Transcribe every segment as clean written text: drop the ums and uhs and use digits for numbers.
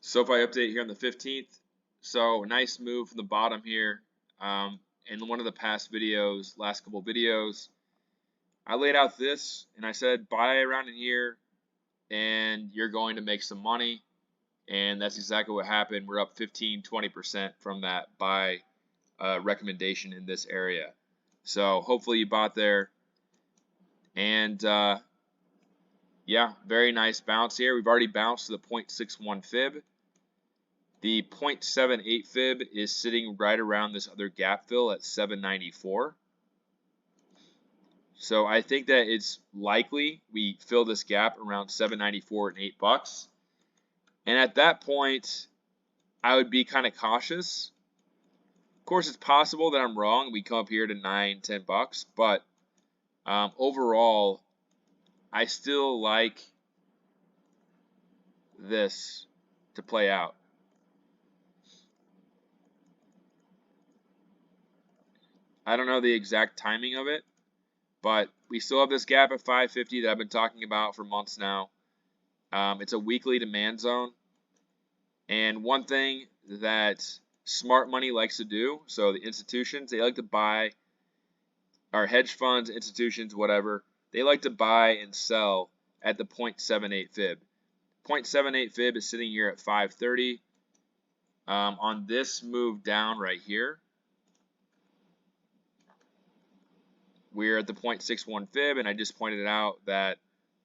SoFi update here on the 15th. So nice move from the bottom here. In one of the past videos, last couple videos, I laid out this and I said buy around in here and you're going to make some money. And that's exactly what happened. We're up 15-20% from that buy recommendation in this area. So hopefully you bought there. And yeah, very nice bounce here. We've already bounced to the 0.61 fib. The 0.78 fib is sitting right around this other gap fill at 794. So I think that it's likely we fill this gap around 794 and $8. And at that point, I would be kind of cautious. Of course, it's possible that I'm wrong. We come up here to $9-10, but overall, I still like this to play out. I don't know the exact timing of it, but we still have this gap at 550 that I've been talking about for months now. It's a weekly demand zone. And one thing that smart money likes to do, so the institutions, they like to buy, or hedge funds, institutions, whatever, they like to buy and sell at the 0.78 fib. 0.78 fib is sitting here at 530. On this move down right here, we're at the 0.61 fib, and I just pointed out that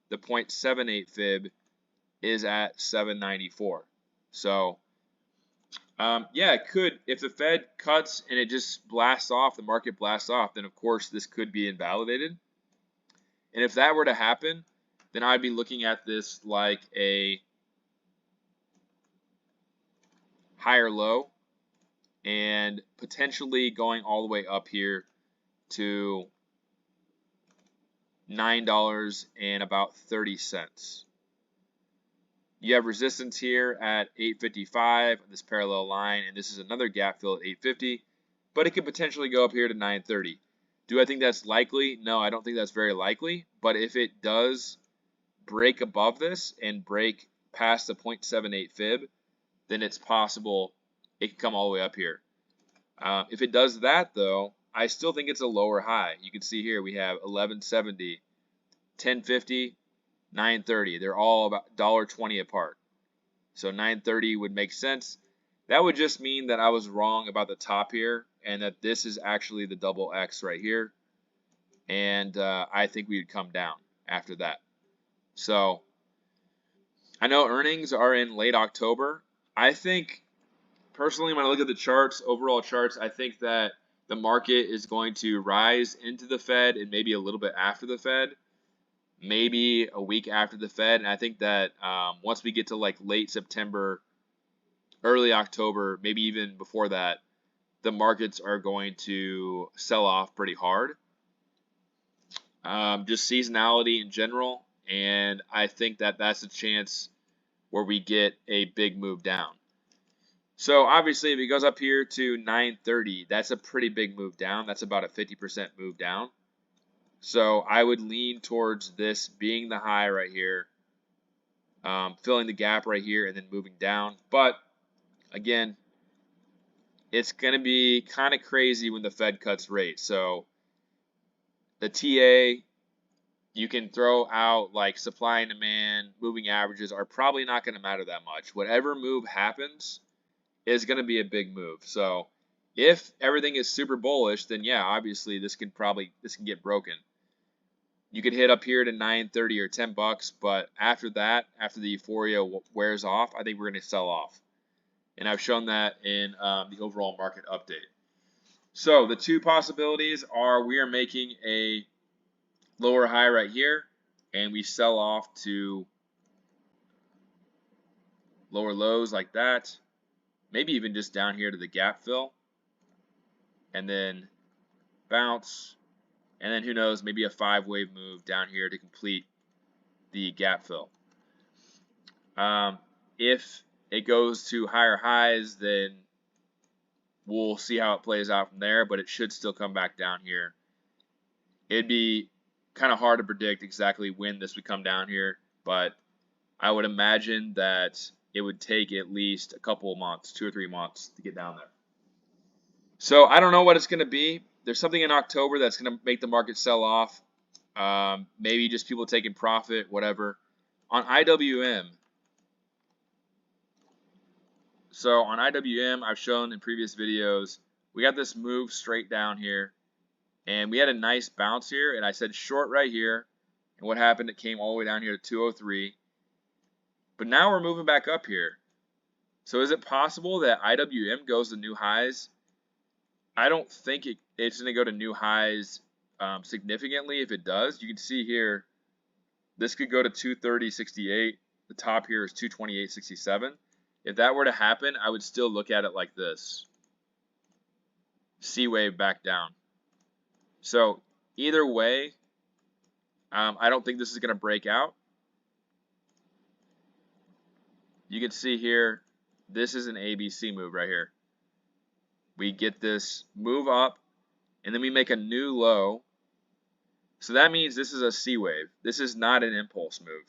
the 0.78 fib is at 794. So, yeah, it could, if the Fed cuts and it just blasts off, the market blasts off, then of course this could be invalidated. And if that were to happen, then I'd be looking at this like a higher low and potentially going all the way up here to $9.30. You have resistance here at 855, this parallel line, and this is another gap fill at 850, but it could potentially go up here to 930. Do I think that's likely? No, I don't think that's very likely, but if it does break above this and break past the 0.78 fib, then it's possible it can come all the way up here. If it does that, though, I still think it's a lower high. You can see here we have 1170, 1050, 930. They're all about $1.20 apart. So 930 would make sense. That would just mean that I was wrong about the top here and that this is actually the double X right here. And I think we would come down after that. So I know earnings are in late October. I think personally, when I look at the charts, overall charts, I think that the market is going to rise into the Fed and maybe a little bit after the Fed, maybe a week after the Fed. And I think that once we get to like late September, early October, maybe even before that, the markets are going to sell off pretty hard. Just seasonality in general. And I think that that's a chance where we get a big move down. So obviously, if it goes up here to 930, that's a pretty big move down. That's about a 50% move down. So I would lean towards this being the high right here, filling the gap right here, and then moving down. But again, it's going to be kind of crazy when the Fed cuts rates. So the TA, you can throw out like supply and demand, moving averages are probably not going to matter that much. Whatever move happens is going to be a big move. So if everything is super bullish, then yeah, obviously this can get broken. You could hit up here to 930 or $10, but after that, after the euphoria wears off, I think we're going to sell off. And I've shown that in the overall market update. So the two possibilities are we are making a lower high right here, and we sell off to lower lows like that. Maybe even just down here to the gap fill, and then bounce, and then who knows, maybe a 5-wave move down here to complete the gap fill. If it goes to higher highs, then we'll see how it plays out from there, but it should still come back down here. It'd be kind of hard to predict exactly when this would come down here, but I would imagine that it would take at least a couple of months, 2 or 3 months to get down there. So I don't know what it's going to be. There's something in October that's going to make the market sell off. Maybe just people taking profit, whatever. On IWM, so on IWM, I've shown in previous videos, we got this move straight down here, and we had a nice bounce here, and I said short right here, and what happened? It came all the way down here to 203, but now we're moving back up here. So is it possible that IWM goes to new highs? I don't think it's going to go to new highs significantly. If it does, you can see here, this could go to 230.68. The top here is 228.67. If that were to happen, I would still look at it like this. C wave back down. So either way, I don't think this is going to break out. You can see here, this is an ABC move right here. We get this move up, and then we make a new low. So that means this is a C wave. This is not an impulse move.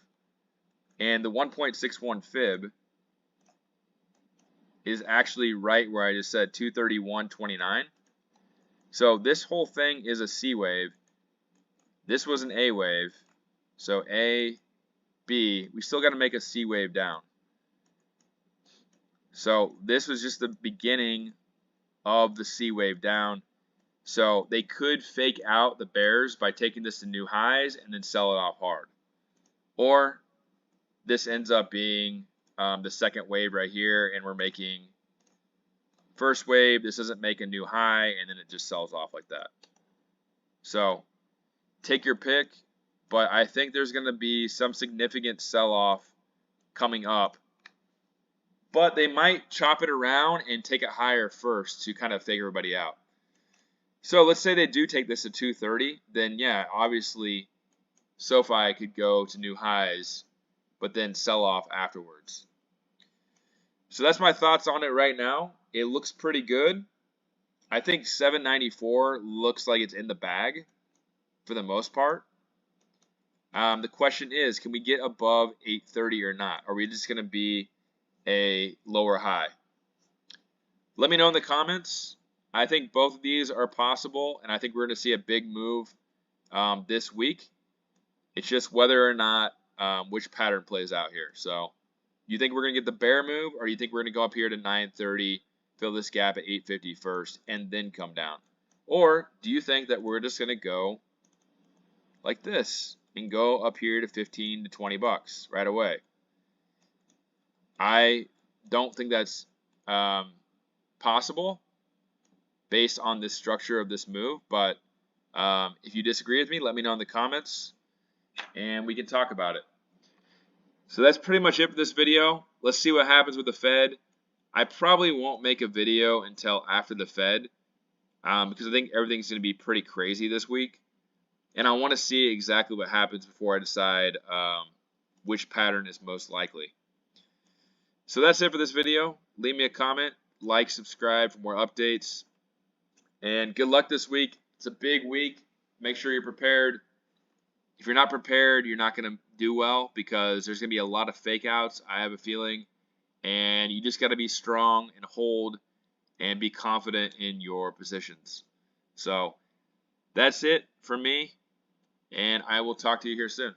And the 1.61 fib is actually right where I just said 231.29. So this whole thing is a C wave. This was an A wave. So A, B, we still got to make a C wave down. So this was just the beginning of the C wave down. So they could fake out the bears by taking this to new highs and then sell it off hard. Or this ends up being the second wave right here, and we're making first wave. This doesn't make a new high, and then it just sells off like that. So take your pick, but I think there's going to be some significant sell-off coming up. But they might chop it around and take it higher first to kind of fake everybody out. So let's say they do take this to 230, then yeah, obviously SoFi could go to new highs, but then sell off afterwards. So that's my thoughts on it right now. It looks pretty good. I think 794 looks like it's in the bag for the most part. The question is, can we get above 830 or not? Are we just going to be a lower high? Let me know in the comments. I think both of these are possible, and I think we're going to see a big move this week. It's just whether or not which pattern plays out here. So you think we're going to get the bear move, or do you think we're going to go up here to 930, fill this gap at 850 first, and then come down? Or do you think that we're just going to go like this and go up here to 15 to 20 bucks right away? I don't think that's possible based on this structure of this move, but if you disagree with me, let me know in the comments and we can talk about it. So that's pretty much it for this video. Let's see what happens with the Fed. I probably won't make a video until after the Fed because I think everything's going to be pretty crazy this week, and I want to see exactly what happens before I decide which pattern is most likely. So that's it for this video. Leave me a comment, like, subscribe for more updates, and good luck this week. It's a big week. Make sure you're prepared. If you're not prepared, you're not going to do well because there's going to be a lot of fake outs, I have a feeling, and you just got to be strong and hold and be confident in your positions. So that's it for me, and I will talk to you here soon.